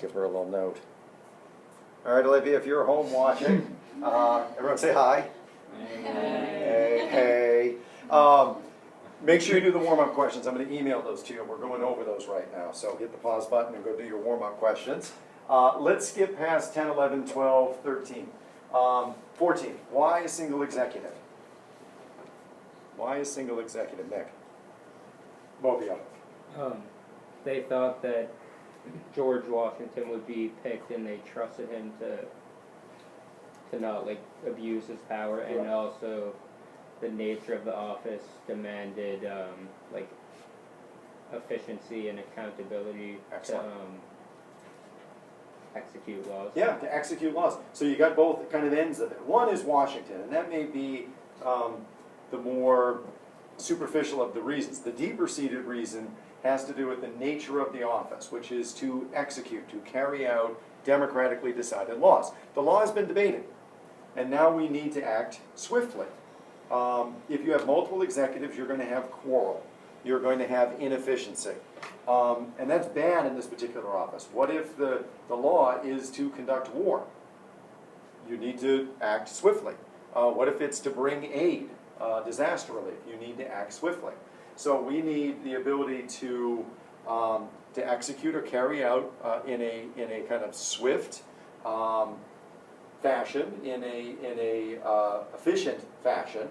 Give her a little note. All right, Olivia, if you're home watching, everyone say hi. Hey, hey. Make sure you do the warm-up questions. I'm going to email those to you. We're going over those right now. So hit the pause button and go do your warm-up questions. Let's skip past 10, 11, 12, 13. 14. Why a single executive? Why a single executive, Nick? Both of you. They thought that George Washington would be picked, and they trusted him to not abuse his power, and also the nature of the office demanded efficiency and accountability. Excellent. To execute laws. Yeah, to execute laws. So you got both kind of ends of it. One is Washington, and that may be the more superficial of the reasons. The deeper-seated reason has to do with the nature of the office, which is to execute, to carry out democratically decided laws. The law has been debated, and now we need to act swiftly. If you have multiple executives, you're going to have quarrel. You're going to have inefficiency. And that's bad in this particular office. What if the law is to conduct war? You need to act swiftly. What if it's to bring aid, disaster relief? You need to act swiftly. So we need the ability to execute or carry out in a kind of swift fashion, in a efficient fashion.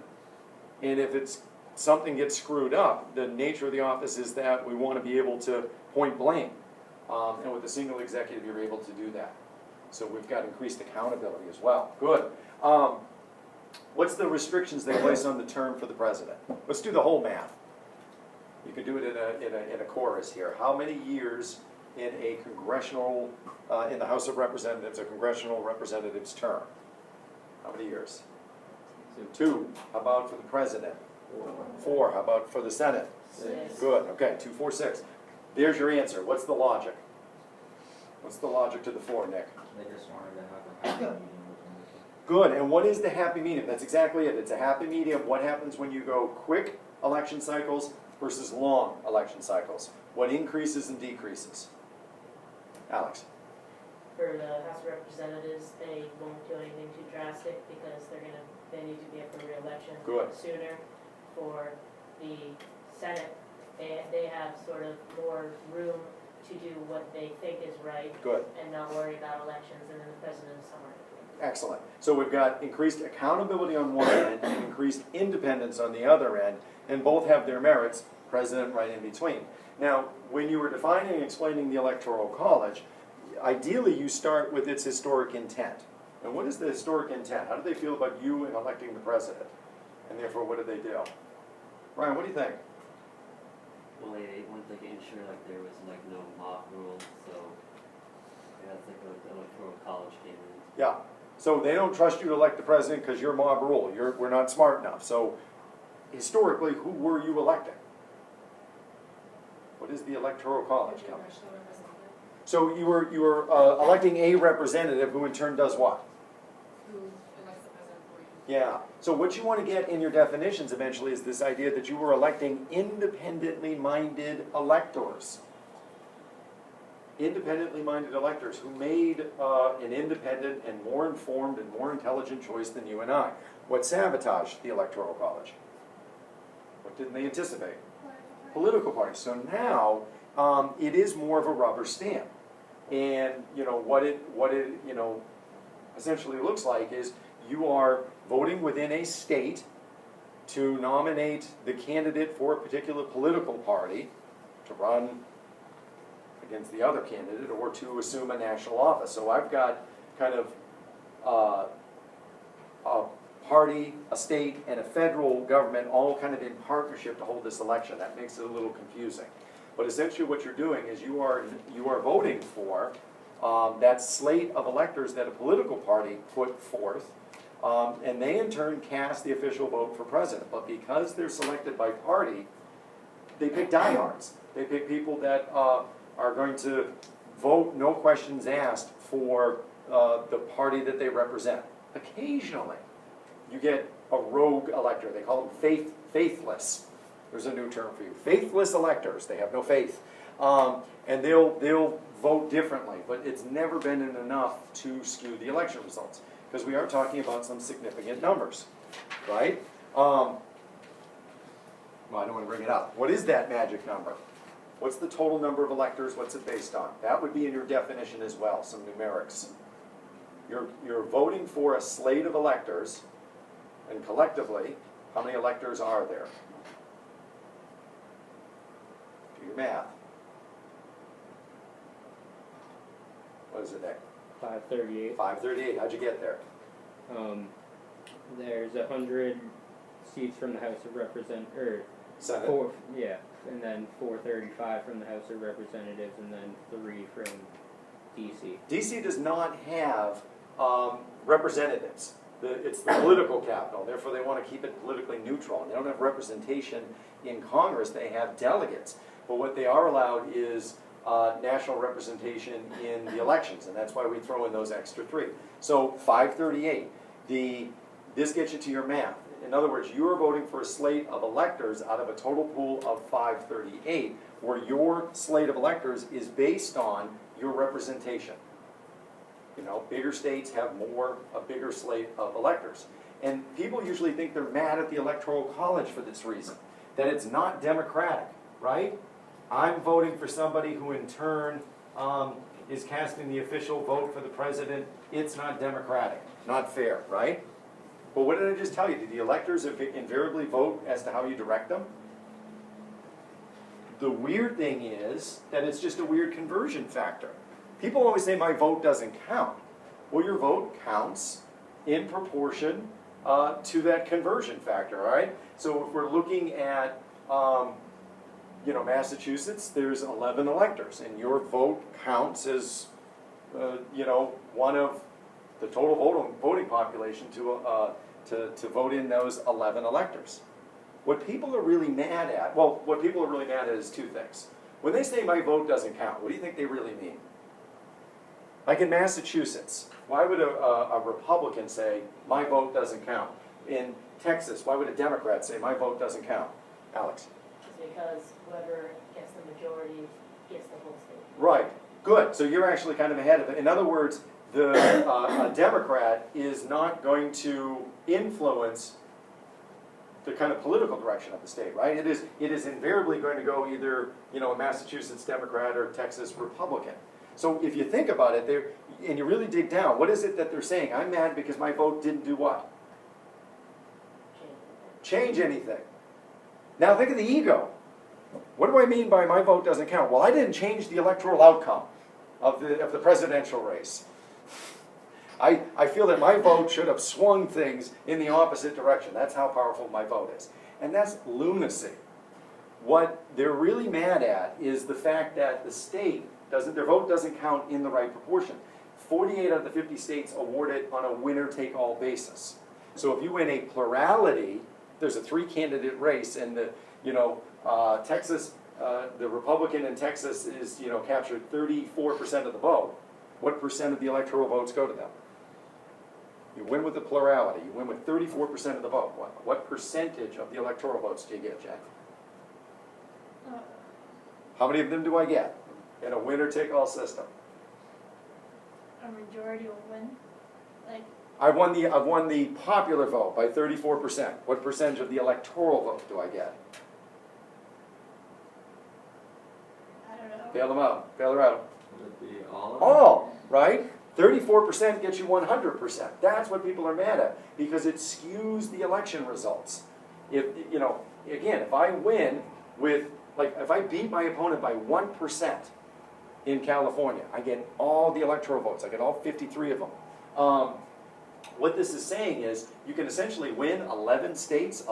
And if something gets screwed up, the nature of the office is that we want to be able to point blame. And with a single executive, you're able to do that. So we've got increased accountability as well. Good. What's the restrictions they place on the term for the president? Let's do the whole math. You can do it in a chorus here. How many years in a congressional, in the House of Representatives, a congressional representative's term? How many years? 2. How about for the president? 4. How about for the Senate? 6. Good. Okay. 2, 4, 6. There's your answer. What's the logic? What's the logic to the 4, Nick? They just wanted to have a happy medium between the two. Good. And what is the happy medium? That's exactly it. It's a happy medium. What happens when you go quick election cycles versus long election cycles? What increases and decreases? Alex? For the House of Representatives, they won't do anything too drastic because they need to be up for re-election sooner. For the Senate, they have sort of more room to do what they think is right. Good. And not worry about elections, and then the president is somewhere in between. Excellent. So we've got increased accountability on one end and increased independence on the other end, and both have their merits, president right in between. Now, when you were defining and explaining the Electoral College, ideally you start with its historic intent. And what is the historic intent? How do they feel about you in electing the president? And therefore, what do they do? Ryan, what do you think? Well, they wanted to ensure there was no mob rule, so that's what the Electoral College came in. Yeah. So they don't trust you to elect the president because you're mob rule. We're not smart enough. So historically, who were you electing? What is the Electoral College count? So you were electing a representative who in turn does what? Who elects the president for you. Yeah. So what you want to get in your definitions eventually is this idea that you were electing independently minded electors. Independently minded electors who made an independent and more informed and more intelligent choice than you and I. What sabotaged the Electoral College? What didn't they anticipate? Political parties. So now it is more of a rubber stamp. And what it essentially looks like is you are voting within a state to nominate the candidate for a particular political party to run against the other candidate or to assume a national office. So I've got kind of a party, a state, and a federal government all kind of in partnership to hold this election. That makes it a little confusing. But essentially what you're doing is you are voting for that slate of electors that a political party put forth, and they in turn cast the official vote for president. But because they're selected by party, they pick diehards. They pick people that are going to vote, no questions asked, for the party that they represent. Occasionally, you get a rogue elector. They call them faithless. There's a new term for you. Faithless electors. They have no faith. And they'll vote differently, but it's never been enough to skew the election results, because we are talking about some significant numbers, right? Well, I don't want to bring it up. What is that magic number? What's the total number of electors? What's it based on? That would be in your definition as well, some numerics. You're voting for a slate of electors, and collectively, how many electors are there? Do your math. What is it, Nick? 538. 538. How'd you get there? There's 100 seats from the House of Senate. and then 435 from the House of Representatives, and then 3 from DC. DC does not have representatives. It's the political capital, therefore they want to keep it politically neutral. And they don't have representation in Congress, they have delegates. But what they are allowed is national representation in the elections, and that's why we throw in those extra 3. So 538, this gets you to your math. In other words, you are voting for a slate of electors out of a total pool of 538, where your slate of electors is based on your representation. You know, bigger states have a bigger slate of electors. And people usually think they're mad at the Electoral College for this reason, that it's not democratic, right? I'm voting for somebody who in turn is casting the official vote for the president. It's not democratic, not fair, right? But what did I just tell you? Did the electors invariably vote as to how you direct them? The weird thing is that it's just a weird conversion factor. People always say my vote doesn't count. Well, your vote counts in proportion to that conversion factor, all right? So if we're looking at Massachusetts, there's 11 electors, and your vote counts as, one of the total voting population to vote in those 11 electors. What people are really mad at, is 2 things. When they say my vote doesn't count, what do you think they really mean? Like in Massachusetts, why would a Republican say my vote doesn't count? In Texas, why would a Democrat say my vote doesn't count? Alex? It's because whoever gets the majority gets the whole state. Right, good. So you're actually kind of ahead of it. In other words, a Democrat is not going to influence the kind of political direction of the state, right? It is invariably going to go either, a Massachusetts Democrat or Texas Republican. So if you think about it, and you really dig down, what is it that they're saying? I'm mad because my vote didn't do what? Change anything. Now think of the ego. What do I mean by my vote doesn't count? Well, I didn't change the electoral outcome of the presidential race. I feel that my vote should have swung things in the opposite direction. That's how powerful my vote is. And that's lunacy. What they're really mad at is the fact that the state their vote doesn't count in the right proportion. 48 out of the 50 states award it on a winner-take-all basis. So if you win a plurality, there's a 3-candidate race, and Texas, the Republican in Texas is captured 34% of the vote. What percent of the electoral votes go to them? You win with the plurality. You win with 34% of the vote. What percentage of the electoral votes do you get, Jack? How many of them do I get in a winner-take-all system? A majority will win, I've won the popular vote by 34%. What percentage of the electoral vote do I get? I don't know. Bail them out. Bail her out. Would it be all of them? All, right? 34% gets you 100%. That's what people are mad at, because it skews the election results. If I win with, if I beat my opponent by 1% in California, I get all the electoral votes. I get all 53 of them. What this is saying is you can essentially win 11 states,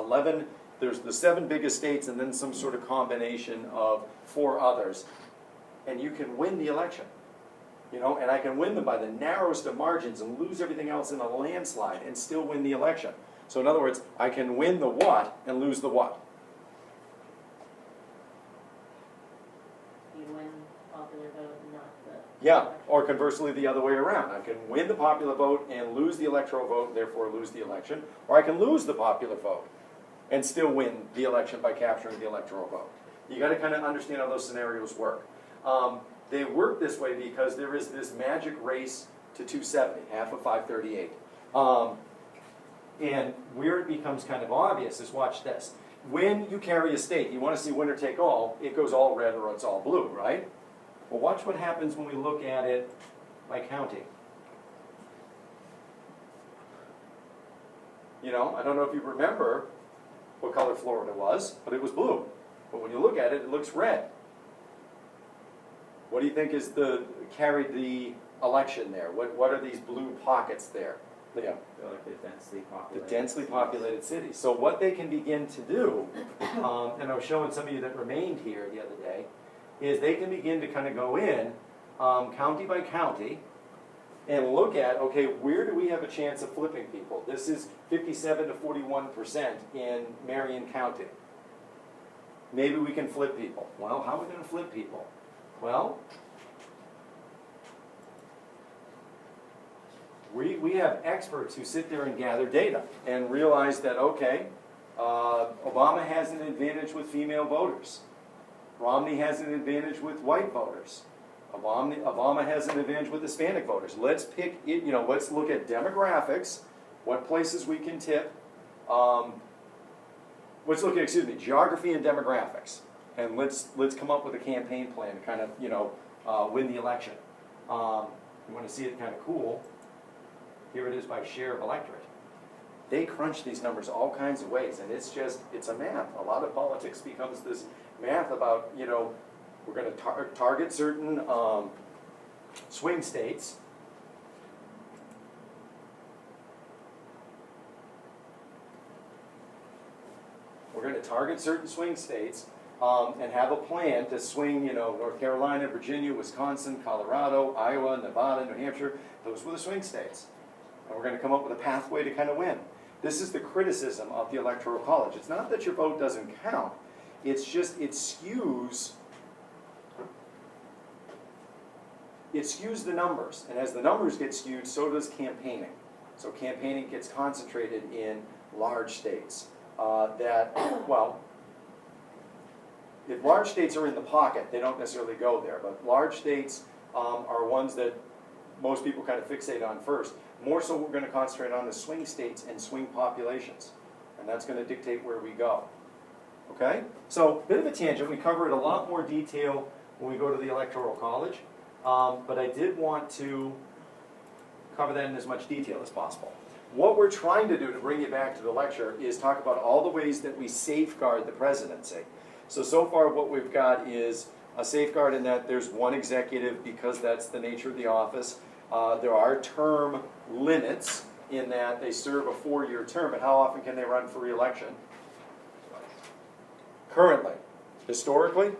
there's the 7 biggest states and then some sort of combination of 4 others, and you can win the election. And I can win them by the narrowest of margins and lose everything else in a landslide and still win the election. So in other words, I can win the what and lose the what. You win popular vote, not the... Yeah, or conversely the other way around. I can win the popular vote and lose the electoral vote, and therefore lose the election. Or I can lose the popular vote and still win the election by capturing the electoral vote. You got to kind of understand how those scenarios work. They work this way because there is this magic race to 270, half of 538. And where it becomes kind of obvious is, watch this. When you carry a state, you want to see winner take all, it goes all red or it's all blue, right? Well, watch what happens when we look at it by county. You know, I don't know if you remember what color Florida was, but it was blue. But when you look at it, it looks red. What do you think is carried the election there? What are these blue pockets there? Leo? They're like the densely The populated. densely populated cities. So what they can begin to do, and I was showing some of you that remained here the other day, is they can begin to kind of go in county by county and look at, okay, where do we have a chance of flipping people? This is 57 to 41% in Marion County. Maybe we can flip people. Well, how are we going to flip people? Well, we have experts who sit there and gather data and realize that, okay, Obama has an advantage with female voters. Romney has an advantage with white voters. Obama has an advantage with Hispanic voters. Let's pick it, you know, let's look at demographics, what places we can tip. Let's look at, geography and demographics. And let's come up with a campaign plan to kind of, win the election. You want to see it kind of cool? Here it is by share of electorate. They crunch these numbers all kinds of ways, and it's a math. A lot of politics becomes this math about, we're going to target certain swing states. We're going to target certain swing states and have a plan to swing, North Carolina, Virginia, Wisconsin, Colorado, Iowa, Nevada, New Hampshire. Those were the swing states. And we're going to come up with a pathway to kind of win. This is the criticism of the Electoral College. It's not that your vote doesn't count. It's just it skews the numbers. And as the numbers get skewed, so does campaigning. So campaigning gets concentrated in large states. If large states are in the pocket, they don't necessarily go there. But large states are ones that most people kind of fixate on first. More so, we're going to concentrate on the swing states and swing populations. And that's going to dictate where we go. Okay? So, bit of a tangent. We cover it a lot more detail when we go to the Electoral College. But I did want to cover that in as much detail as possible. What we're trying to do to bring you back to the lecture is talk about all the ways that we safeguard the presidency. So far what we've got is a safeguard in that there's one executive because that's the nature of the office. There are term limits in that they serve a 4-year term, but how often can they run for re-election? Currently. Historically?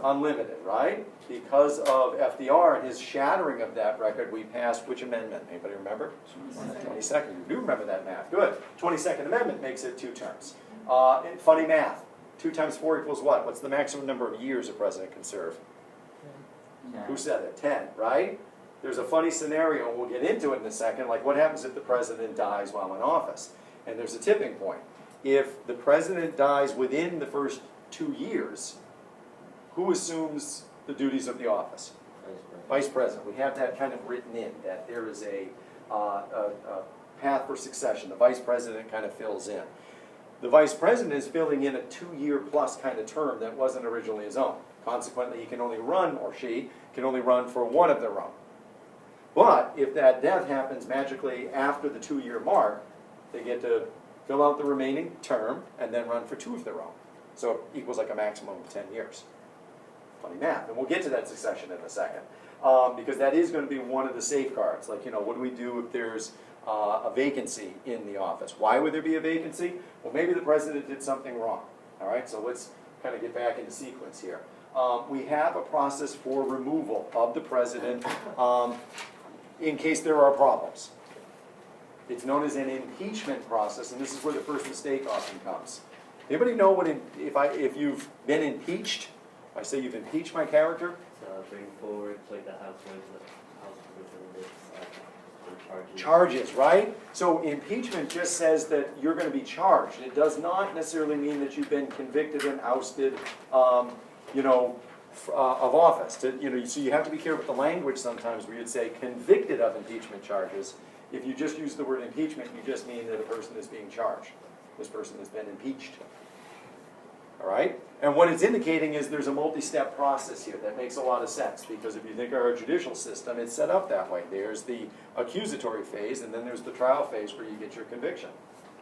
Unlimited, right? Because of FDR and his shattering of that record, we passed which amendment? Anybody remember? 22nd. You do remember that math. Good. 22nd Amendment makes it 2 terms. Funny math. 2 times 4 equals what? What's the maximum number of years a president can serve? Who said it? 10, right? There's a funny scenario, and we'll get into it in a second, like what happens if the president dies while in office? And there's a tipping point. If the president dies within the first 2 years, who assumes the duties of the office? Vice President. We have that kind of written in, that there is a path for succession. The Vice President kind of fills in. The Vice President is filling in a 2-year plus kind of term that wasn't originally his own. Consequently, he can only run, or she, can only run for one of their own. But if that death happens magically after the 2-year mark, they get to fill out the remaining term and then run for 2 of their own. So it equals like a maximum of 10 years. Funny math. And we'll get to that succession in a second. Because that is going to be one of the safeguards. Like, what do we do if there's a vacancy in the office? Why would there be a vacancy? Well, maybe the president did something wrong. All right, so let's kind of get back into sequence here. We have a process for removal of the president in case there are problems. It's known as an impeachment process, and this is where the first mistake often comes. Anybody know what if you've been impeached? If I say you've impeached my character? Bring forward like the House Representatives on charges. Charges, right? So impeachment just says that you're going to be charged. It does not necessarily mean that you've been convicted and ousted, of office. So you have to be careful with the language sometimes where you'd say convicted of impeachment charges. If you just use the word impeachment, you just mean that a person is being charged. This person has been impeached. All right? And what it's indicating is there's a multi-step process here that makes a lot of sense, because if you think of our judicial system, it's set up that way. There's the accusatory phase, and then there's the trial phase where you get your conviction.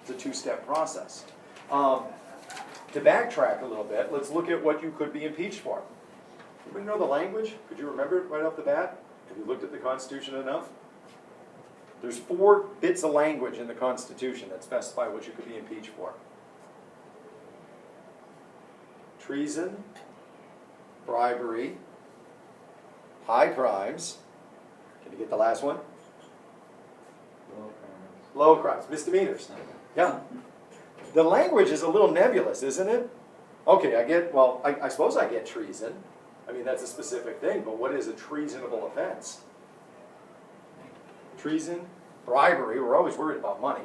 It's a two-step process. To backtrack a little bit, let's look at what you could be impeached for. Anybody know the language? Could you remember it right off the bat? Have you looked at the Constitution enough? There's 4 bits of language in the Constitution that specify what you could be impeached for. Treason, bribery, high crimes. Can you get the last one? Low crimes, misdemeanors. Yeah. The language is a little nebulous, isn't it? Okay, I suppose I get treason. I mean, that's a specific thing, but what is a treasonable offense? Treason, bribery, we're always worried about money,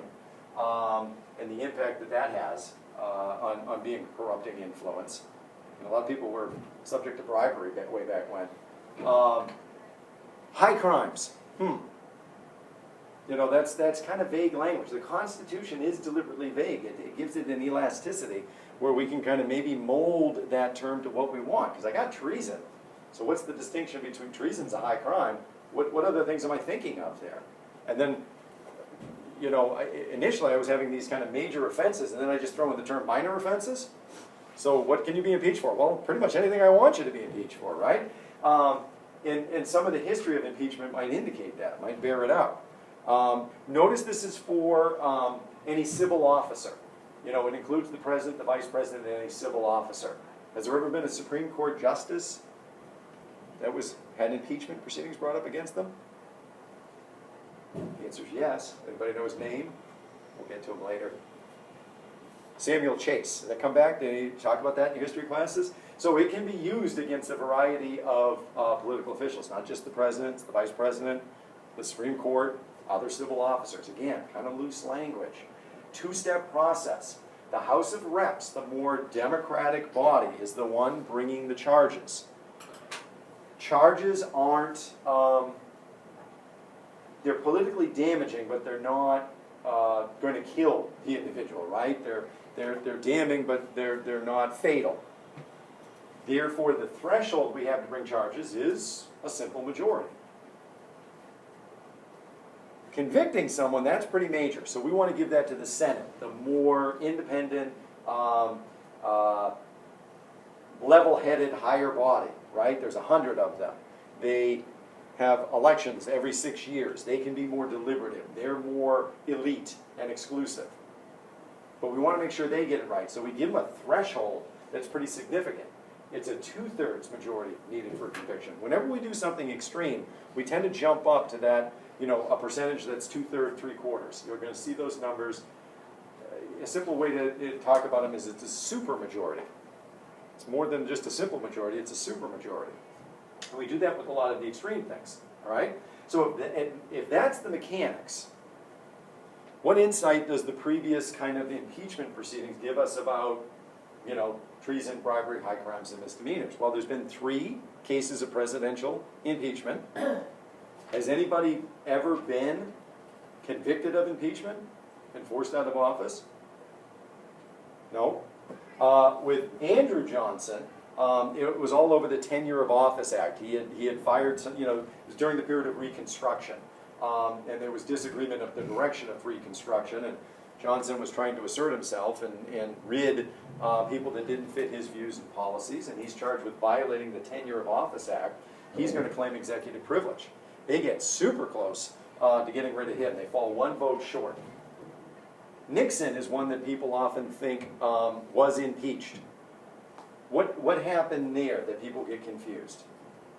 and the impact that has on being a corrupting influence. And a lot of people were subject to bribery way back when. High crimes. That's kind of vague language. The Constitution is deliberately vague. It gives it an elasticity where we can kind of maybe mold that term to what we want. Because I got treason. So what's the distinction between treason's a high crime? What other things am I thinking of there? And then, initially I was having these kind of major offenses, and then I just throw in the term minor offenses. So what can you be impeached for? Well, pretty much anything I want you to be impeached for, right? And some of the history of impeachment might indicate that, might bear it out. Notice this is for any civil officer. It includes the president, the vice president, and any civil officer. Has there ever been a Supreme Court justice that had impeachment proceedings brought up against them? The answer is yes. Anybody know his name? We'll get to him later. Samuel Chase. Did that come back? Did you talk about that in your history classes? So it can be used against a variety of political officials, not just the president, the vice president, the Supreme Court, other civil officers. Again, kind of loose language. Two-step process. The House of Reps, the more democratic body, is the one bringing the charges. Charges aren't, they're politically damaging, but they're not going to kill the individual, right? They're damning, but they're not fatal. Therefore, the threshold we have to bring charges is a simple majority. Convicting someone, that's pretty major. So we want to give that to the Senate, the more independent, level-headed, higher body, right? There's 100 of them. They have elections every 6 years. They can be more deliberative. They're more elite and exclusive. But we want to make sure they get it right. So we give them a threshold that's pretty significant. It's a 2/3 majority needed for conviction. Whenever we do something extreme, we tend to jump up to that, a percentage that's 2/3, 3/4. You're going to see those numbers. A simple way to talk about them is it's a super majority. It's more than just a simple majority, it's a super majority. And we do that with a lot of the extreme things, all right? So if that's the mechanics, what insight does the previous kind of impeachment proceedings give us about, treason, bribery, high crimes, and misdemeanors? Well, there's been 3 cases of presidential impeachment. Has anybody ever been convicted of impeachment and forced out of office? No. With Andrew Johnson, it was all over the Tenure of Office Act. He had fired some, it was during the period of Reconstruction. And there was disagreement of the direction of Reconstruction, and Johnson was trying to assert himself and rid people that didn't fit his views and policies, and he's charged with violating the Tenure of Office Act. He's going to claim executive privilege. They get super close to getting rid of him. They fall 1 vote short. Nixon is one that people often think was impeached. What happened there that people get confused?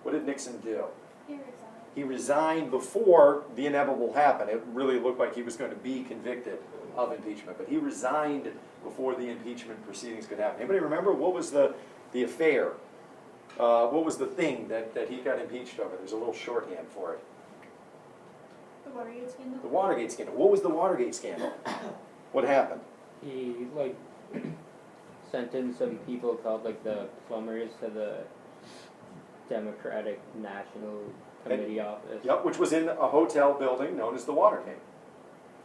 What did Nixon do? He resigned. He resigned before the inevitable happened. It really looked like he was going to be convicted of impeachment, but he resigned before the impeachment proceedings could happen. Anybody remember what was the affair? What was the thing that he got impeached over? There's a little shorthand for it. The Watergate scandal? The Watergate scandal. What was the Watergate scandal? What happened? He sent in some people called the plumbers to Democratic National Committee office. Yep, which was in a hotel building known as the Watergate.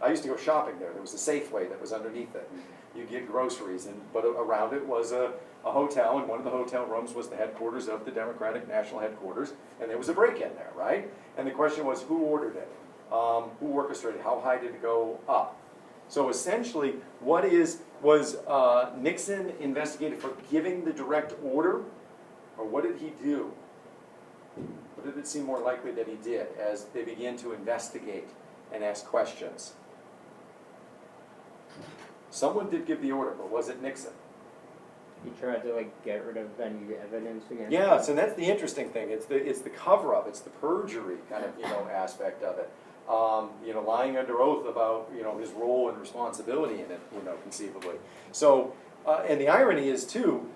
I used to go shopping there. There was a Safeway that was underneath it. You get groceries, but around it was a hotel, and one of the hotel rooms was the headquarters of the Democratic National Headquarters, and there was a break-in there, right? And the question was, who ordered it? Who orchestrated? How high did it go up? So essentially, was Nixon investigated for giving the direct order, or what did he do? What did it seem more likely that he did as they began to investigate and ask questions? Someone did give the order, but was it Nixon? He tried to like get rid of any evidence against Yeah, him. so that's the interesting thing. It's the cover-up. It's the perjury kind of aspect of it. Lying under oath about his role and responsibility in it, conceivably. So, and the irony is too,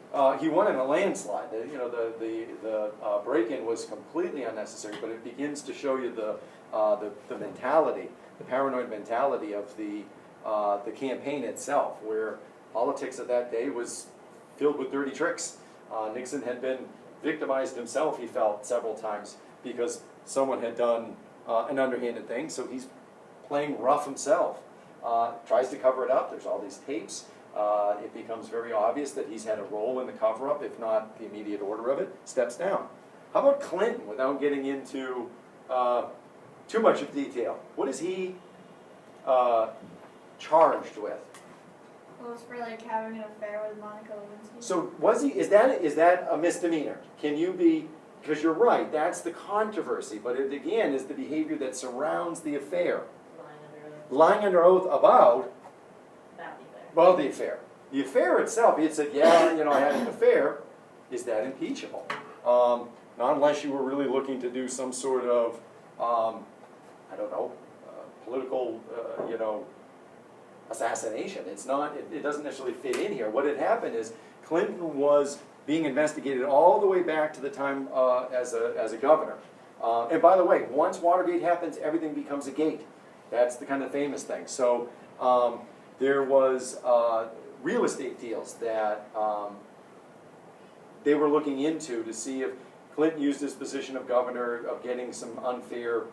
he won in a landslide. The break-in was completely unnecessary, but it begins to show you the mentality, the paranoid mentality of the campaign itself, where politics of that day was filled with dirty tricks. Nixon had been victimized himself, he felt, several times because someone had done an underhanded thing, so he's playing rough himself. Tries to cover it up. There's all these tapes. It becomes very obvious that he's had a role in the cover-up, if not the immediate order of it. Steps down. How about Clinton, without getting into too much of detail? What is he charged with? Well, it was for like having an affair with Monica Lewinsky. So was he? Is that a misdemeanor? Can you be? Because you're right. That's the controversy. But it again is the behavior that surrounds the affair. Lying under oath about the affair. The affair itself, he had said, yeah, I had an affair. Is that impeachable? Not unless you were really looking to do some sort of, I don't know, political, assassination. It's not. It doesn't necessarily fit in here. What had happened is Clinton was being investigated all the way back to the time as a governor. And by the way, once Watergate happens, everything becomes a gate. That's the kind of famous thing. So there was real estate deals that they were looking into to see if Clinton used his position of governor of getting some unfair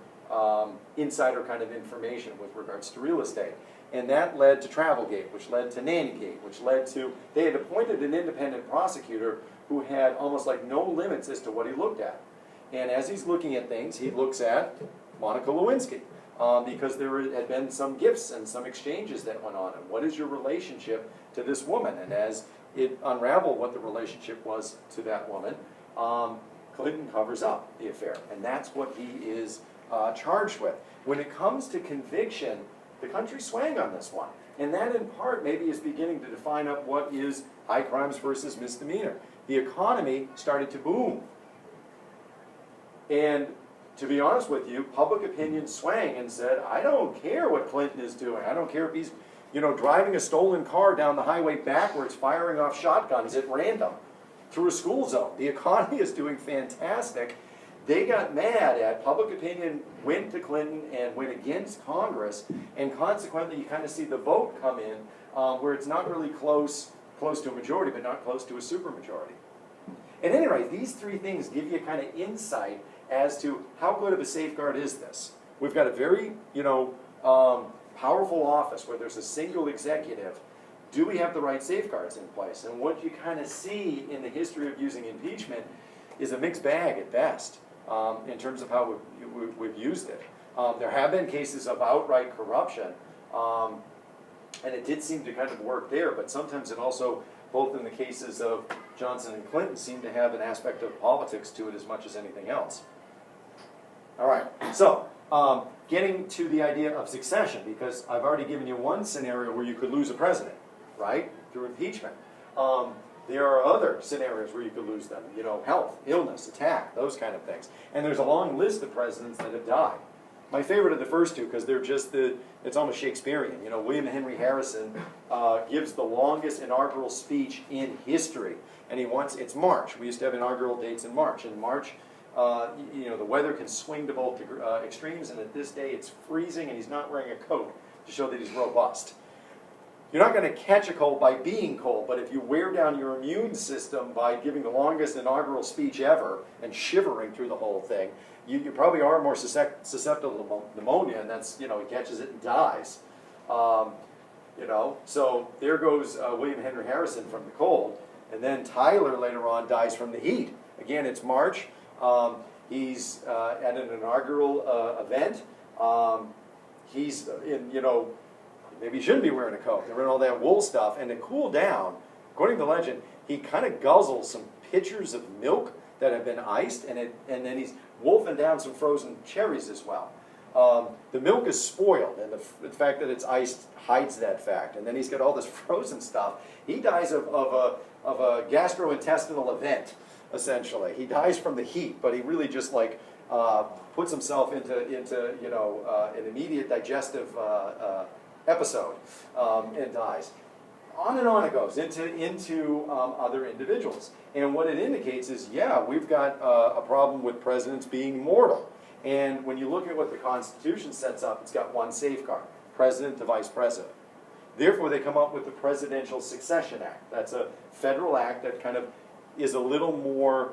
insider kind of information with regards to real estate. And that led to Travelgate, which led to Nannygate, which led to, they had appointed an independent prosecutor who had almost like no limits as to what he looked at. And as he's looking at things, he looks at Monica Lewinsky. Because there had been some gifts and some exchanges that went on. And what is your relationship to this woman? And as it unraveled what the relationship was to that woman, Clinton covers up the affair. And that's what he is charged with. When it comes to conviction, the country swang on this one. And that in part maybe is beginning to define up what is high crimes versus misdemeanor. The economy started to boom. And to be honest with you, public opinion swang and said, I don't care what Clinton is doing. I don't care if he's, driving a stolen car down the highway backwards, firing off shotguns at random through a school zone. The economy is doing fantastic. They got mad at public opinion, went to Clinton and went against Congress, and consequently you kind of see the vote come in where it's not really close to a majority, but not close to a supermajority. At any rate, these three things give you a kind of insight as to how good of a safeguard is this. We've got a very, powerful office where there's a single executive. Do we have the right safeguards in place? And what you kind of see in the history of using impeachment is a mixed bag at best in terms of how we've used it. There have been cases of outright corruption, and it did seem to kind of work there, but sometimes it also, both in the cases of Johnson and Clinton, seemed to have an aspect of politics to it as much as anything else. All right, so getting to the idea of succession, because I've already given you one scenario where you could lose a president, right, through impeachment. There are other scenarios where you could lose them, health, illness, attack, those kind of things. And there's a long list of presidents that have died. My favorite are the first two because they're just it's almost Shakespearean. William Henry Harrison gives the longest inaugural speech in history. And it's March. We used to have inaugural dates in March. In March, the weather can swing to both extremes, and at this day it's freezing and he's not wearing a coat to show that he's robust. You're not going to catch a cold by being cold, but if you wear down your immune system by giving the longest inaugural speech ever and shivering through the whole thing, you probably are more susceptible to pneumonia, and that's, he catches it and dies. So there goes William Henry Harrison from the cold, and then Tyler later on dies from the heat. Again, it's March. He's at an inaugural event. He's in, maybe he shouldn't be wearing a coat. They're wearing all that wool stuff, and to cool down, according to legend, he kind of guzzles some pitchers of milk that have been iced, and then he's wolfing down some frozen cherries as well. The milk is spoiled, and the fact that it's iced hides that fact. And then he's got all this frozen stuff. He dies of a gastrointestinal event, essentially. He dies from the heat, but he really just puts himself into an immediate digestive episode and dies. On and on it goes into other individuals. And what it indicates is, yeah, we've got a problem with presidents being mortal. And when you look at what the Constitution sets up, it's got one safeguard: president to vice president. Therefore, they come up with the Presidential Succession Act. That's a federal act that kind of is a little more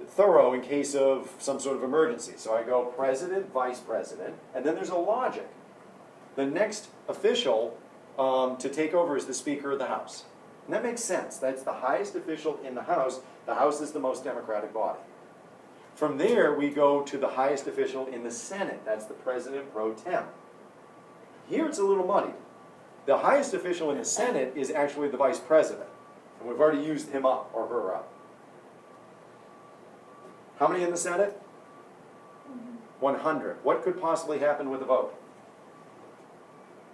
thorough in case of some sort of emergency. So I go president, vice president, and then there's a logic. The next official to take over is the Speaker of the House. And that makes sense. That's the highest official in the House. The House is the most democratic body. From there, we go to the highest official in the Senate. That's the President pro tem. Here it's a little muddied. The highest official in the Senate is actually the Vice President. And we've already used him up, or her up. How many in the Senate? 100. What could possibly happen with a vote?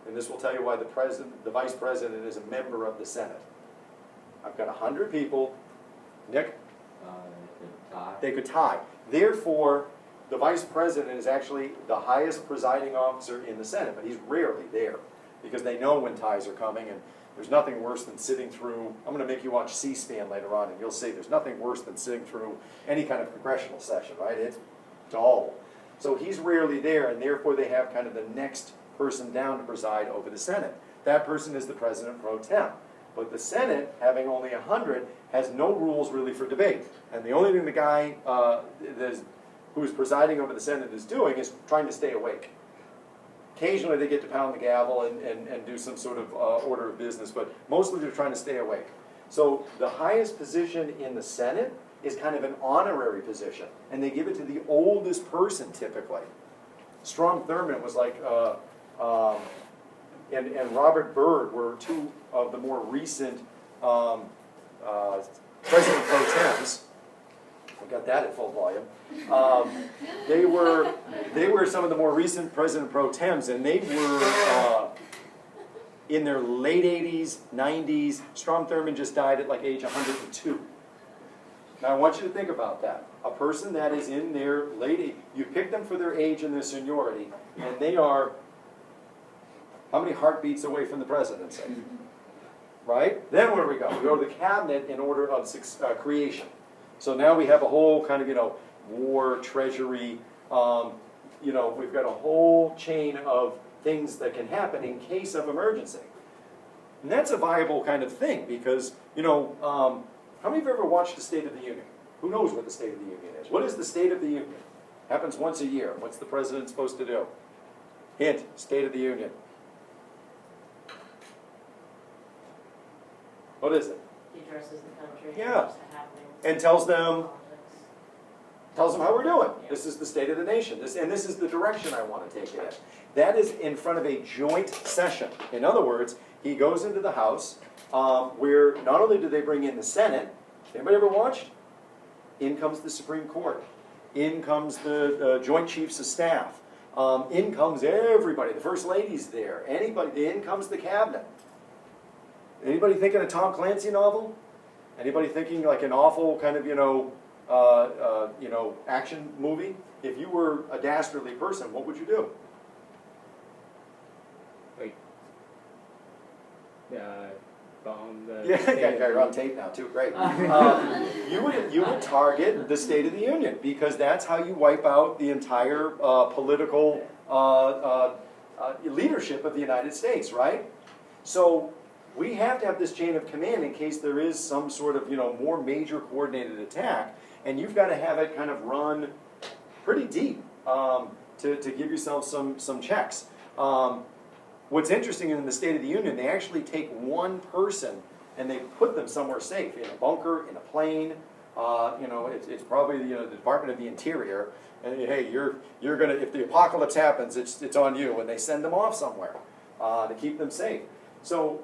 And this will tell you why the Vice President is a member of the Senate. I've got 100 people. Nick? They could tie. Therefore, the Vice President is actually the highest presiding officer in the Senate, but he's rarely there because they know when ties are coming, and there's nothing worse than sitting through. I'm going to make you watch C-SPAN later on, and you'll see there's nothing worse than sitting through any kind of congressional session, right? It's dull. So he's rarely there, and therefore they have kind of the next person down to preside over the Senate. That person is the President pro tem. But the Senate, having only 100, has no rules really for debate. And the only thing the guy who is presiding over the Senate is doing is trying to stay awake. Occasionally they get to pound the gavel and do some sort of order of business, but mostly they're trying to stay awake. So the highest position in the Senate is kind of an honorary position, and they give it to the oldest person typically. Strom Thurmond was and Robert Byrd were two of the more recent President pro tems. We got that at full volume. They were some of the more recent President pro tems, and they were in their late 80s, 90s. Strom Thurmond just died at age 102. Now I want you to think about that. A person that is in their late 80s, you pick them for their age and their seniority, and they are how many heartbeats away from the presidency? Right? Then where do we go? We go to the cabinet in order of creation. So now we have a whole kind of, war, treasury, we've got a whole chain of things that can happen in case of emergency. And that's a viable kind of thing because, how many of you ever watched the State of the Union? Who knows what the State of the Union is? What is the State of the Union? Happens once a year. What's the president supposed to do? Hint, State of the Union. What is it? He addresses the country. Yeah. What's happening. And tells them Politics. how we're doing. Yeah. This is the state of the nation. This is the direction I want to take it in. That is in front of a joint session. In other words, he goes into the House where not only do they bring in the Senate, anybody ever watched? In comes the Supreme Court. In comes the Joint Chiefs of Staff. In comes everybody. The First Lady's there. Anybody. In comes the cabinet. Anybody thinking a Tom Clancy novel? Anybody thinking like an awful kind of, action movie? If you were a dastardly person, what would you do? Bomb the... Yeah, you're on tape now too, great. You would target the State of the Union because that's how you wipe out the entire political leadership of the United States, right? So we have to have this chain of command in case there is some sort of, more major coordinated attack, and you've got to have it kind of run pretty deep to give yourself some checks. What's interesting in the State of the Union, they actually take one person and they put them somewhere safe, in a bunker, in a plane. It's probably the Department of the Interior. And hey, you're gonna, if the apocalypse happens, it's on you, and they send them off somewhere to keep them safe. So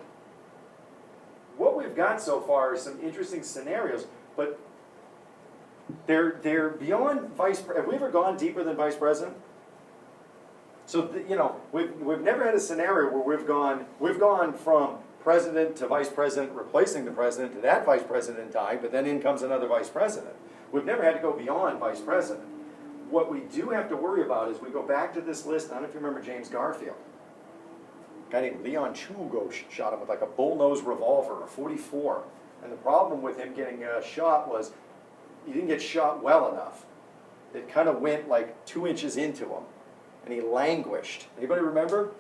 what we've got so far is some interesting scenarios, but they're beyond vice. Have we ever gone deeper than vice president? So we've never had a scenario where we've gone from president to vice president, replacing the president, to that vice president dying, but then in comes another vice president. We've never had to go beyond vice president. What we do have to worry about is we go back to this list. I don't know if you remember James Garfield. A guy named Leon Chugo shot him with like a bullnose revolver, a .44. And the problem with him getting shot was he didn't get shot well enough. It kind of went like 2 inches into him. And he languished. Anybody remember?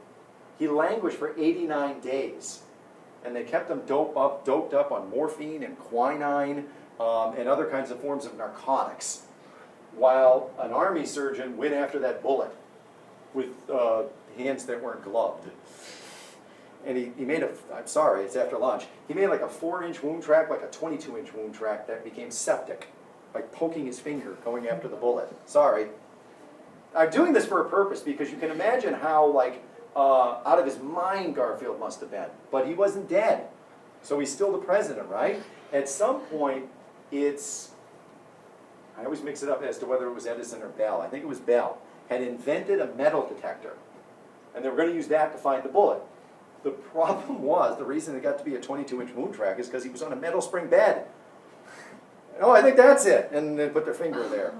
He languished for 89 days. And they kept him doped up on morphine and quinine and other kinds of forms of narcotics, while an army surgeon went after that bullet with hands that weren't gloved. And he made I'm sorry, it's after lunch, he made like a 4-inch wound track, like a 22-inch wound track that became septic, like poking his finger going after the bullet. Sorry. I'm doing this for a purpose because you can imagine how out of his mind Garfield must have been. But he wasn't dead. So he's still the president, right? At some point, I always mix it up as to whether it was Edison or Bell. I think it was Bell. Had invented a metal detector. And they were going to use that to find the bullet. The problem was, the reason it got to be a 22-inch wound track is because he was on a metal spring bed. Oh, I think that's it. And they put their finger there.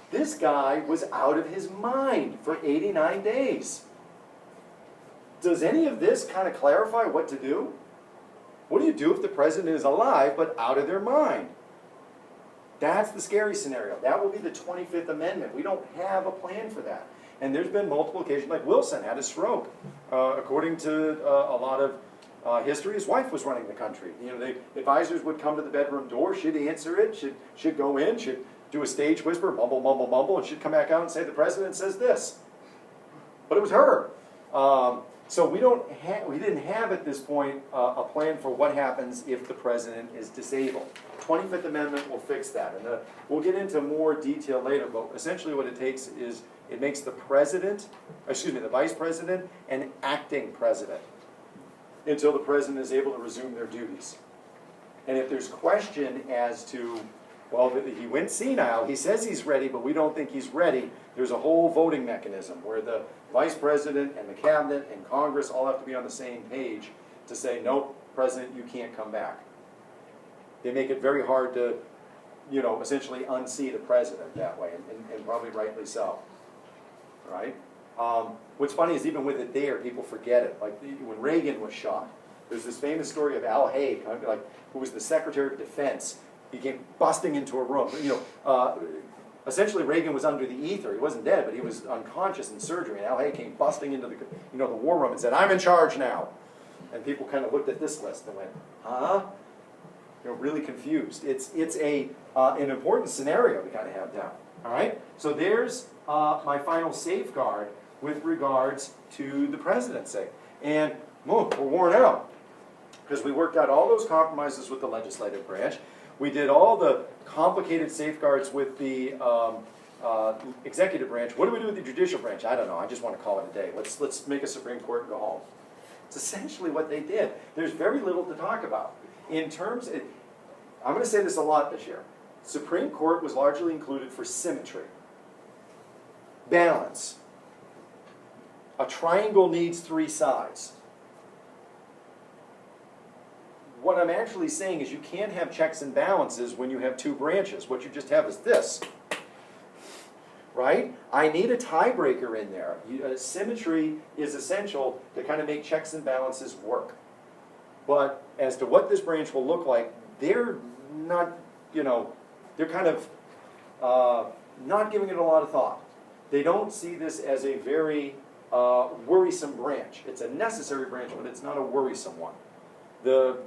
This guy was out of his mind for 89 days. Does any of this kind of clarify what to do? What do you do if the president is alive but out of their mind? That's the scary scenario. That will be the 25th Amendment. We don't have a plan for that. And there's been multiple occasions, like Wilson had a stroke. According to a lot of history, his wife was running the country. The advisors would come to the bedroom door, she'd answer it, she'd go in, she'd do a stage whisper, mumble, mumble, mumble, and she'd come back out and say, the president says this. But it was her. So we didn't have at this point a plan for what happens if the president is disabled. 25th Amendment will fix that, and we'll get into more detail later, but essentially what it takes is it makes the vice president an acting president until the president is able to resume their duties. And if there's question as to, well, he went senile, he says he's ready, but we don't think he's ready, there's a whole voting mechanism where the vice president and the cabinet and Congress all have to be on the same page to say, nope, president, you can't come back. They make it very hard to, essentially unseat a president that way, and probably rightly so. Right? What's funny is even with it there, people forget it. Like when Reagan was shot, there's this famous story of Al Haig, who was the Secretary of Defense. He came busting into a room. Essentially Reagan was under the ether. He wasn't dead, but he was unconscious in surgery. And Al Haig came busting into the war room and said, "I'm in charge now." And people kind of looked at this list and went, huh? Really confused. It's an important scenario to kind of have down. All right? So there's my final safeguard with regards to the presidency. And we're worn out because we worked out all those compromises with the legislative branch. We did all the complicated safeguards with the executive branch. What do we do with the judicial branch? I don't know. I just want to call it a day. Let's make a Supreme Court and go home. It's essentially what they did. There's very little to talk about. In terms, I'm going to say this a lot this year. Supreme Court was largely included for symmetry, balance. A triangle needs 3 sides. What I'm actually saying is you can't have checks and balances when you have 2 branches. What you just have is this. Right? I need a tiebreaker in there. Symmetry is essential to kind of make checks and balances work. But as to what this branch will look like, they're not, they're kind of not giving it a lot of thought. They don't see this as a very worrisome branch. It's a necessary branch, but it's not a worrisome one. The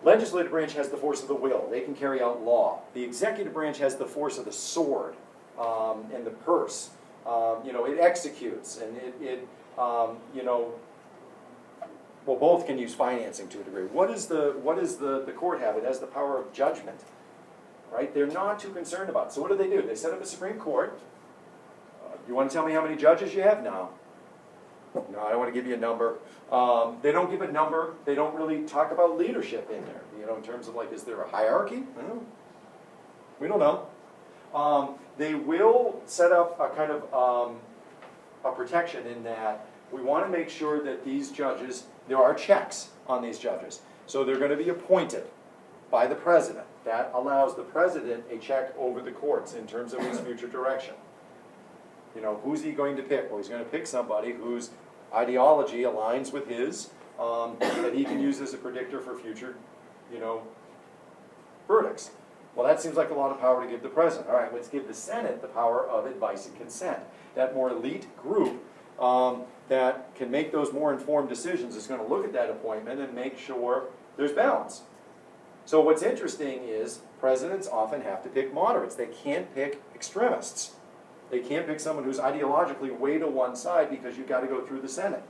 legislative branch has the force of the will. They can carry out law. The executive branch has the force of the sword and the purse. It executes, and well, both can use financing to a degree. What is the court have? It has the power of judgment, right? They're not too concerned about it. So what do? They set up a Supreme Court. You want to tell me how many judges you have? No. No, I don't want to give you a number. They don't give a number. They don't really talk about leadership in there, in terms of is there a hierarchy? We don't know. They will set up a kind of a protection in that we want to make sure that these judges, there are checks on these judges. So they're going to be appointed by the president. That allows the president a check over the courts in terms of his future direction. Who's he going to pick? Well, he's going to pick somebody whose ideology aligns with his, that he can use as a predictor for future, verdicts. Well, that seems like a lot of power to give the president. All right, let's give the Senate the power of advice and consent. That more elite group that can make those more informed decisions is going to look at that appointment and make sure there's balance. So what's interesting is presidents often have to pick moderates. They can't pick extremists. They can't pick someone who's ideologically way to one side because you've got to go through the Senate.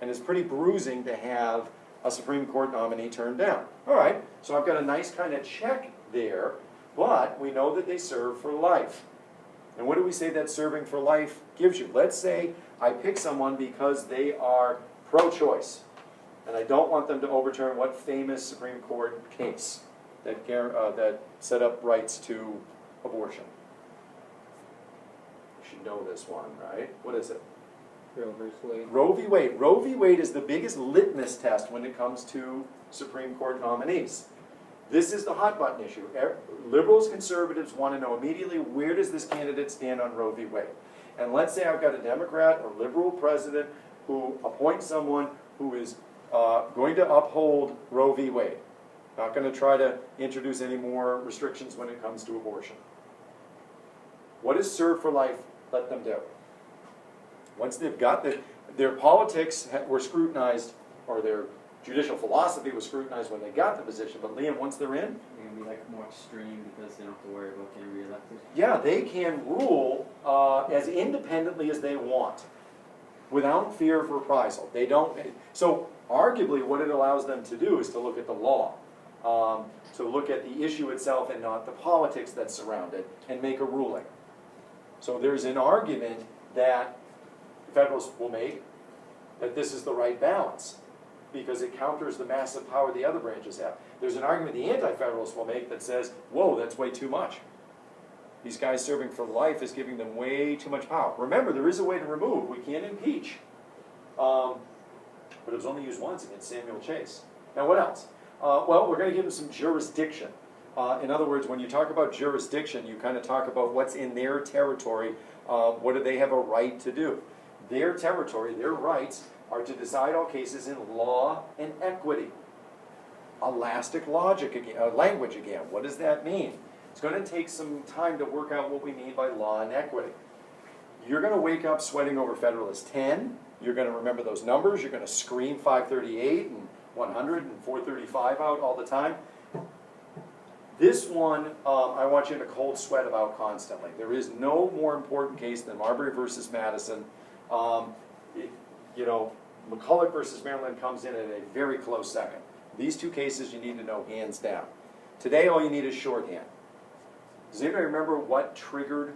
And it's pretty bruising to have a Supreme Court nominee turned down. All right, so I've got a nice kind of check there, but we know that they serve for life. And what do we say that serving for life gives you? Let's say I pick someone because they are pro-choice, and I don't want them to overturn what famous Supreme Court case that set up rights to abortion. You should know this one, right? What is it? Roe versus Wade. Roe v. Wade. Roe v. Wade is the biggest litmus test when it comes to Supreme Court nominees. This is the hot button issue. Liberals, conservatives want to know immediately, where does this candidate stand on Roe v. Wade? And let's say I've got a Democrat or liberal president who appoints someone who is going to uphold Roe v. Wade. Not going to try to introduce any more restrictions when it comes to abortion. What does serve for life let them do? Once they've got their politics were scrutinized, or their judicial philosophy was scrutinized when they got the position, but Liam, once they're in, They're gonna be more extreme because they don't have to worry about getting reelected. yeah, they can rule as independently as they want, without fear of reprisal. They don't. So arguably, what it allows them to do is to look at the law, to look at the issue itself and not the politics that surround it, and make a ruling. So there's an argument that Federalists will make that this is the right balance, because it counters the massive power the other branches have. There's an argument the Anti-Federalists will make that says, whoa, that's way too much. These guys serving for life is giving them way too much power. Remember, there is a way to remove. We can't impeach. But it was only used once against Samuel Chase. Now, what else? Well, we're going to give them some jurisdiction. In other words, when you talk about jurisdiction, you kind of talk about what's in their territory. What do they have a right to do? Their territory, their rights, are to decide all cases in law and equity. Elastic logic again, language again. What does that mean? It's going to take some time to work out what we mean by law and equity. You're going to wake up sweating over Federalist 10. You're going to remember those numbers. You're going to scream 538 and 100 and 435 out all the time. This one, I want you in a cold sweat about constantly. There is no more important case than Marbury versus Madison. McCulloch versus Maryland comes in at a very close second. These two cases you need to know hands down. Today, all you need is shorthand. Does anybody remember what triggered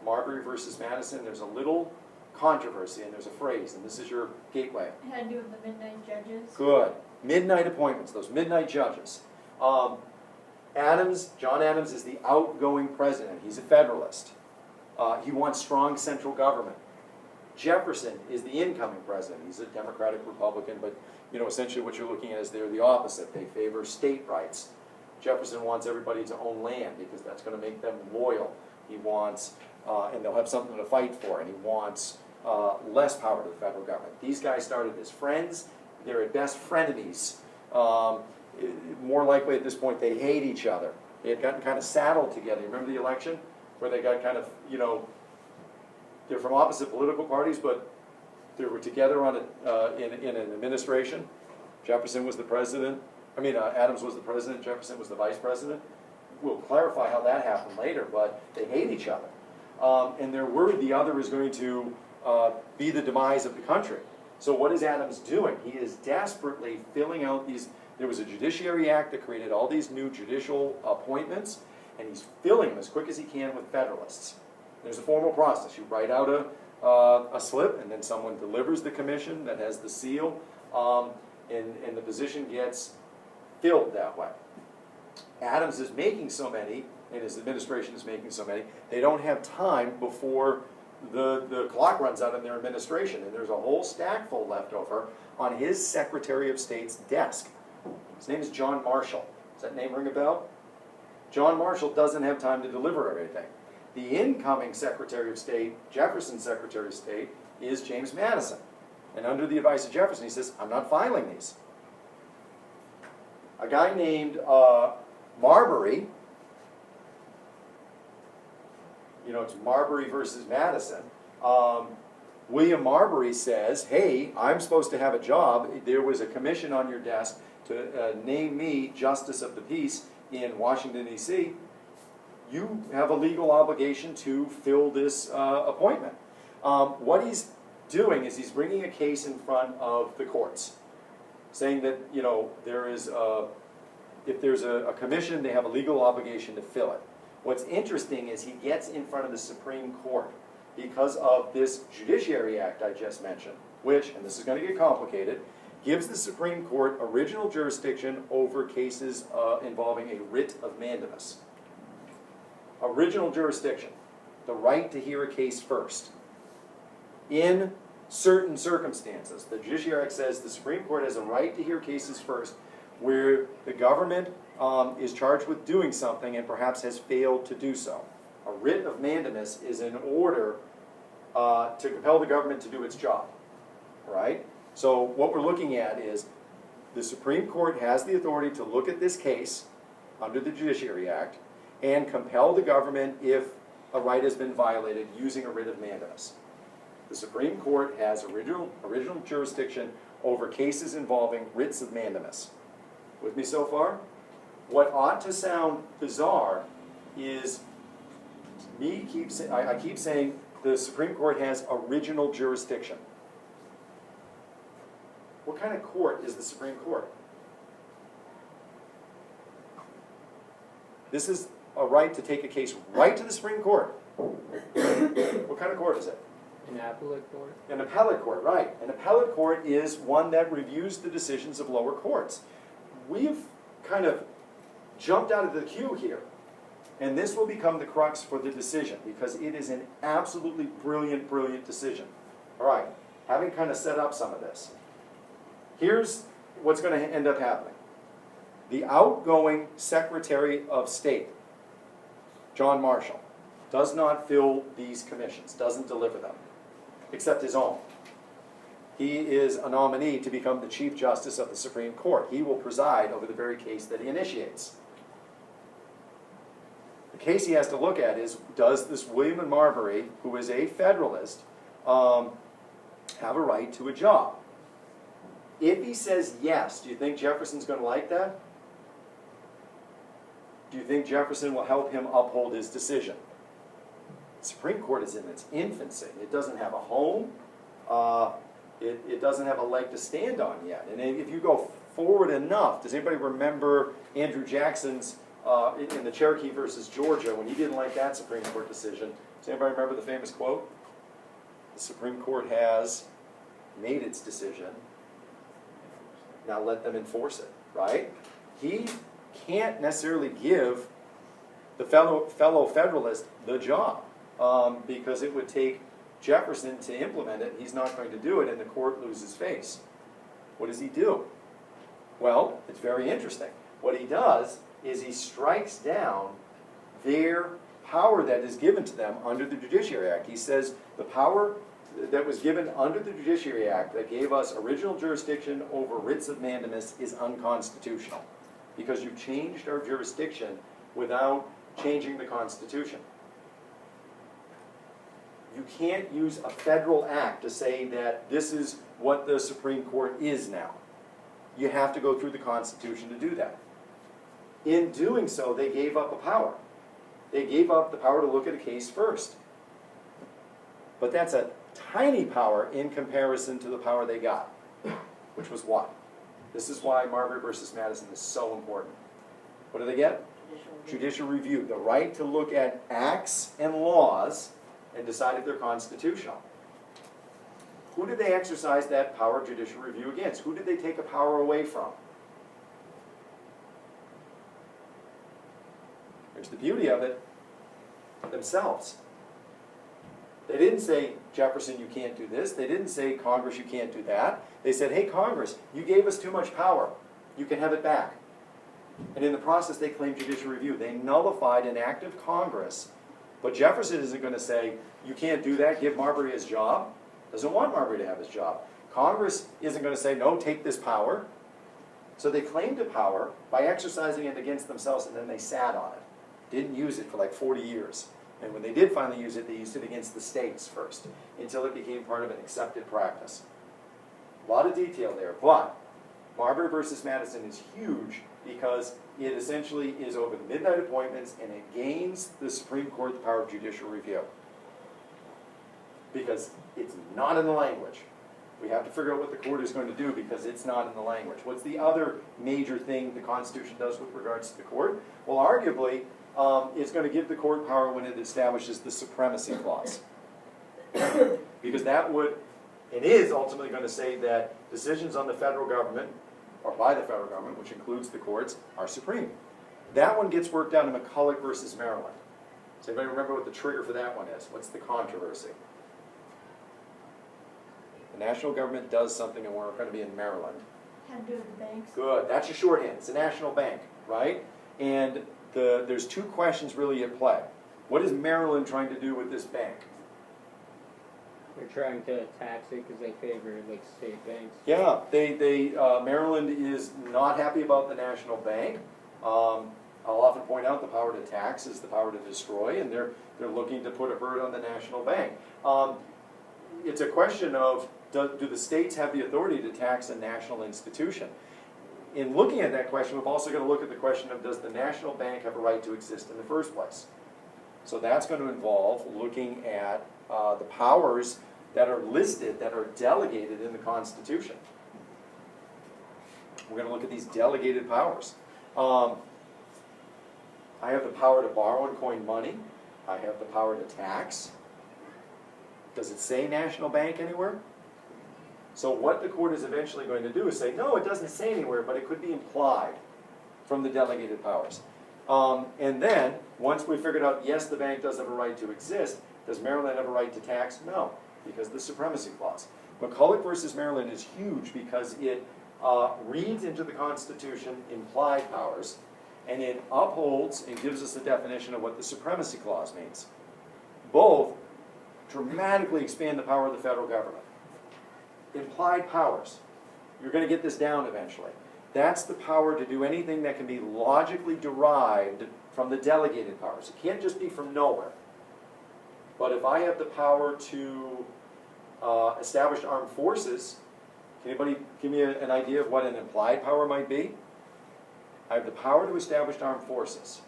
Marbury versus Madison? There's a little controversy, and there's a phrase, and this is your gateway. It had to do with the midnight judges. Good. Midnight appointments, those midnight judges. John Adams is the outgoing president. He's a Federalist. He wants strong central government. Jefferson is the incoming president. He's a Democratic Republican, but essentially what you're looking at is they're the opposite. They favor state rights. Jefferson wants everybody to own land because that's going to make them loyal. He wants, and they'll have something to fight for, and he wants less power to the federal government. These guys started as friends. They're at best frenemies. More likely at this point they hate each other. They had gotten kind of saddled together. You remember the election where they got kind of, they're from opposite political parties, but they were together on in an administration. Jefferson was the president. Adams was the president. Jefferson was the vice president. We'll clarify how that happened later, but they hate each other. And they're worried the other is going to be the demise of the country. So what is Adams doing? He is desperately filling out these. There was a Judiciary Act that created all these new judicial appointments, and he's filling them as quick as he can with Federalists. There's a formal process. You write out a slip, and then someone delivers the commission that has the seal, and the position gets filled that way. Adams is making so many, and his administration is making so many, they don't have time before the clock runs out in their administration, and there's a whole stack full left over on his Secretary of State's desk. His name is John Marshall. Does that name ring a bell? John Marshall doesn't have time to deliver everything. The incoming Secretary of State, Jefferson's Secretary of State, is James Madison. And under the advice of Jefferson, he says, I'm not filing these. A guy named Marbury, it's Marbury versus Madison. William Marbury says, hey, I'm supposed to have a job. There was a commission on your desk to name me Justice of the Peace in Washington, D.C. You have a legal obligation to fill this appointment. What he's doing is he's bringing a case in front of the courts, saying that, there is if there's a commission, they have a legal obligation to fill it. What's interesting is he gets in front of the Supreme Court because of this Judiciary Act I just mentioned, which, and this is going to get complicated, gives the Supreme Court original jurisdiction over cases involving a writ of mandamus. Original jurisdiction, the right to hear a case first. In certain circumstances, the Judiciary Act says the Supreme Court has a right to hear cases first where the government is charged with doing something and perhaps has failed to do so. A writ of mandamus is an order to compel the government to do its job, right? So what we're looking at is the Supreme Court has the authority to look at this case under the Judiciary Act and compel the government if a right has been violated using a writ of mandamus. The Supreme Court has original jurisdiction over cases involving writs of mandamus. With me so far? What ought to sound bizarre is I keep saying the Supreme Court has original jurisdiction. What kind of court is the Supreme Court? This is a right to take a case right to the Supreme Court. What kind of court is it? An appellate court? An appellate court, right. An appellate court is one that reviews the decisions of lower courts. We've kind of jumped out of the queue here. And this will become the crux for the decision because it is an absolutely brilliant, brilliant decision. All right, having kind of set up some of this, here's what's going to end up happening. The outgoing Secretary of State, John Marshall, does not fill these commissions, doesn't deliver them, except his own. He is a nominee to become the Chief Justice of the Supreme Court. He will preside over the very case that he initiates. The case he has to look at is, does this William and Marbury, who is a Federalist, have a right to a job? If he says yes, do you think Jefferson's going to like that? Do you think Jefferson will help him uphold his decision? The Supreme Court is in its infancy. It doesn't have a home. It doesn't have a leg to stand on yet. And if you go forward enough, does anybody remember Andrew Jackson's in the Cherokee versus Georgia, when he didn't like that Supreme Court decision? Does anybody remember the famous quote? The Supreme Court has made its decision. Now let them enforce it, right? He can't necessarily give the fellow Federalist the job because it would take Jefferson to implement it. He's not going to do it, and the court loses face. What does he do? Well, it's very interesting. What he does is he strikes down their power that is given to them under the Judiciary Act. He says the power that was given under the Judiciary Act that gave us original jurisdiction over writs of mandamus is unconstitutional because you changed our jurisdiction without changing the Constitution. You can't use a federal act to say that this is what the Supreme Court is now. You have to go through the Constitution to do that. In doing so, they gave up a power. They gave up the power to look at a case first. But that's a tiny power in comparison to the power they got, which was what? This is why Marbury versus Madison is so important. What do they get? Judicial review, the right to look at acts and laws and decide if they're constitutional. Who did they exercise that power of judicial review against? Who did they take a power away from? There's the beauty of it, themselves. They didn't say, Jefferson, you can't do this. They didn't say, Congress, you can't do that. They said, hey, Congress, you gave us too much power. You can have it back. And in the process, they claimed judicial review. They nullified an act of Congress. But Jefferson isn't going to say, you can't do that, give Marbury his job. Doesn't want Marbury to have his job. Congress isn't going to say, no, take this power. So they claimed a power by exercising it against themselves, and then they sat on it. Didn't use it for like 40 years. And when they did finally use it, they used it against the states first, until it became part of an accepted practice. A lot of detail there, but Marbury versus Madison is huge because it essentially is over the midnight appointments, and it gains the Supreme Court the power of judicial review. Because it's not in the language. We have to figure out what the court is going to do because it's not in the language. What's the other major thing the Constitution does with regards to the court? Well, arguably, it's going to give the court power when it establishes the supremacy clause. Because that would, and is ultimately going to say that decisions on the federal government, or by the federal government, which includes the courts, are supreme. That one gets worked out in McCulloch versus Maryland. Does anybody remember what the trigger for that one is? What's the controversy? The national government does something, and we're going to be in Maryland. Had to do with the banks. Good, that's your shorthand. It's a national bank, right? And there's two questions really at play. What is Maryland trying to do with this bank? They're trying to tax it because they favor like state banks. Yeah, Maryland is not happy about the national bank. I'll often point out the power to tax is the power to destroy, and they're looking to put a hurt on the national bank. It's a question of, do the states have the authority to tax a national institution? In looking at that question, we've also got to look at the question of, does the national bank have a right to exist in the first place? So that's going to involve looking at the powers that are listed, that are delegated in the Constitution. We're going to look at these delegated powers. I have the power to borrow and coin money. I have the power to tax. Does it say national bank anywhere? So what the court is eventually going to do is say, no, it doesn't say anywhere, but it could be implied from the delegated powers. And then, once we figured out, yes, the bank does have a right to exist, does Maryland have a right to tax? No, because of the supremacy clause. McCulloch versus Maryland is huge because it reads into the Constitution implied powers, and it upholds and gives us the definition of what the supremacy clause means. Both dramatically expand the power of the federal government. Implied powers. You're going to get this down eventually. That's the power to do anything that can be logically derived from the delegated powers. It can't just be from nowhere. But if I have the power to establish armed forces, can anybody give me an idea of what an implied power might be? I have the power to establish armed forces.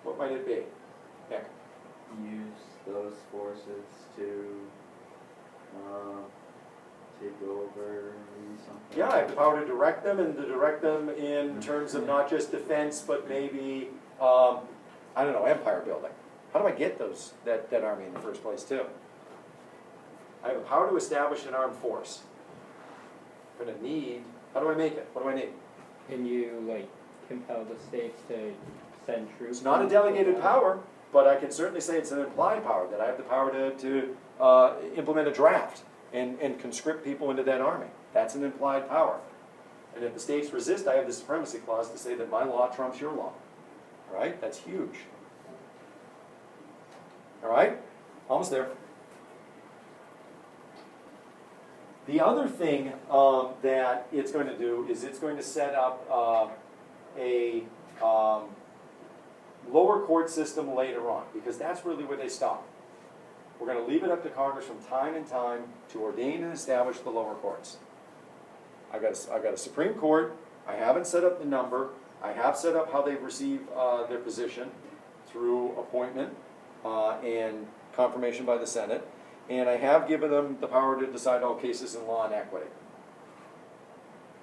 What might it be? Nick? Use those forces to take over something. Yeah, I have the power to direct them, and to direct them in terms of not just defense, but maybe, I don't know, empire building. How do I get that army in the first place, too? I have the power to establish an armed force. I'm going to need, how do I make it? What do I need? Can you like compel the states to send troops? It's not a delegated power, but I can certainly say it's an implied power, that I have the power to implement a draft and conscript people into that army. That's an implied power. And if the states resist, I have the supremacy clause to say that my law trumps your law. All right? That's huge. All right? Almost there. The other thing that it's going to do is it's going to set up a lower court system later on, because that's really where they stop. We're gonna leave it up to Congress from time and time to ordain and establish the lower courts. I got a Supreme Court, I haven't set up the number, I have set up how they receive their position through appointment and confirmation by the Senate, and I have given them the power to decide all cases in law and equity.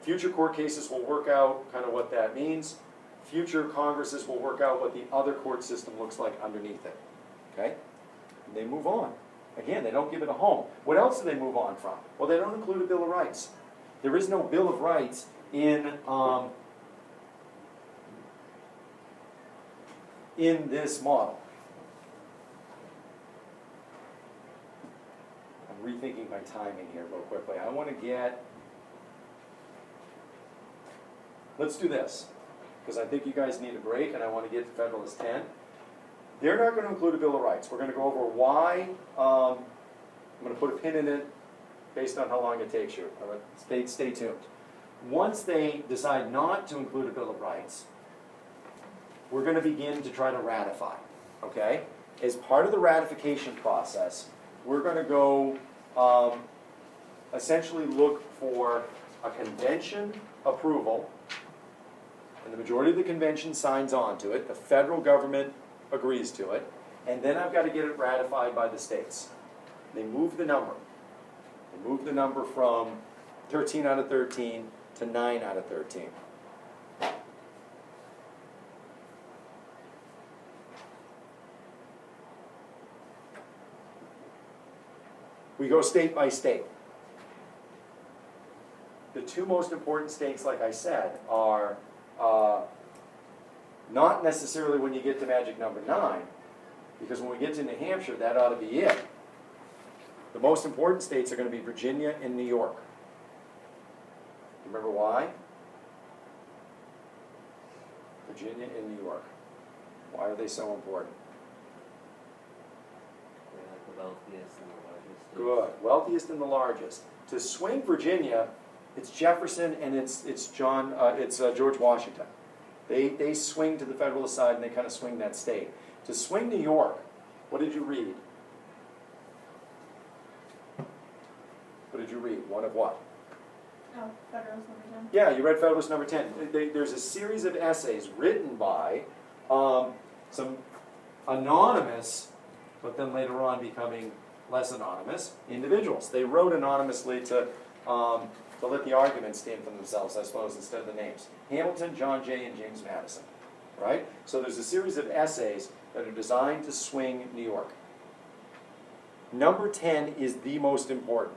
Future court cases will work out kind of what that means. Future Congresses will work out what the other court system looks like underneath it, okay? And they move on. Again, they don't give it a home. What else do they move on from? Well, they don't include a Bill of Rights. There is no Bill of Rights in this model. I'm rethinking my timing here real quickly. I want to get, let's do this, because I think you guys need a break and I want to get to Federalist 10. They're not going to include a Bill of Rights. We're going to go over why. I'm going to put a pin in it based on how long it takes you. All right, stay tuned. Once they decide not to include a Bill of Rights, we're going to begin to try to ratify, okay? As part of the ratification process, we're going to go essentially look for a convention approval, and the majority of the convention signs on to it, the federal government agrees to it, and then I've got to get it ratified by the states. They move the number. They move the number from 13 out of 13 to 9 out of 13. We go state by state. The two most important states, like I said, are not necessarily when you get to magic number 9, because when we get to New Hampshire, that ought to be it. The most important states are going to be Virginia and New York. Remember why? Virginia and New York. Why are they so important? They're like the wealthiest and the largest states. Good. Wealthiest and the largest. To swing Virginia, it's Jefferson and it's George Washington. They swing to the Federalist side and they kind of swing that state. To swing New York, what did you read? What did you read? One of what? Oh, Federalist number 10. Yeah, you read Federalist number 10. There's a series of essays written by some anonymous, but then later on becoming less anonymous, individuals. They wrote anonymously to let the arguments stand for themselves, I suppose, instead of the names. Hamilton, John Jay, and James Madison. Right? So there's a series of essays that are designed to swing New York. Number 10 is the most important.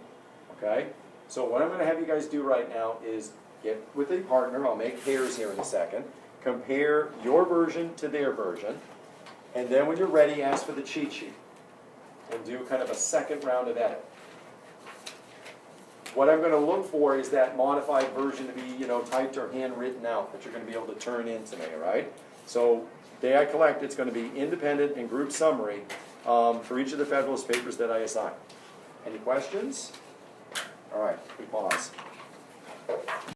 Okay? So what I'm going to have you guys do right now is get with a partner. I'll make pairs here in a second. Compare your version to their version. And then when you're ready, ask for the cheat sheet. And do kind of a second round of edit. What I'm going to look for is that modified version to be, typed or handwritten out that you're going to be able to turn in to me, right? So, day I collect, it's going to be independent and group summary for each of the Federalist papers that I assign. Any questions? All right, we pause.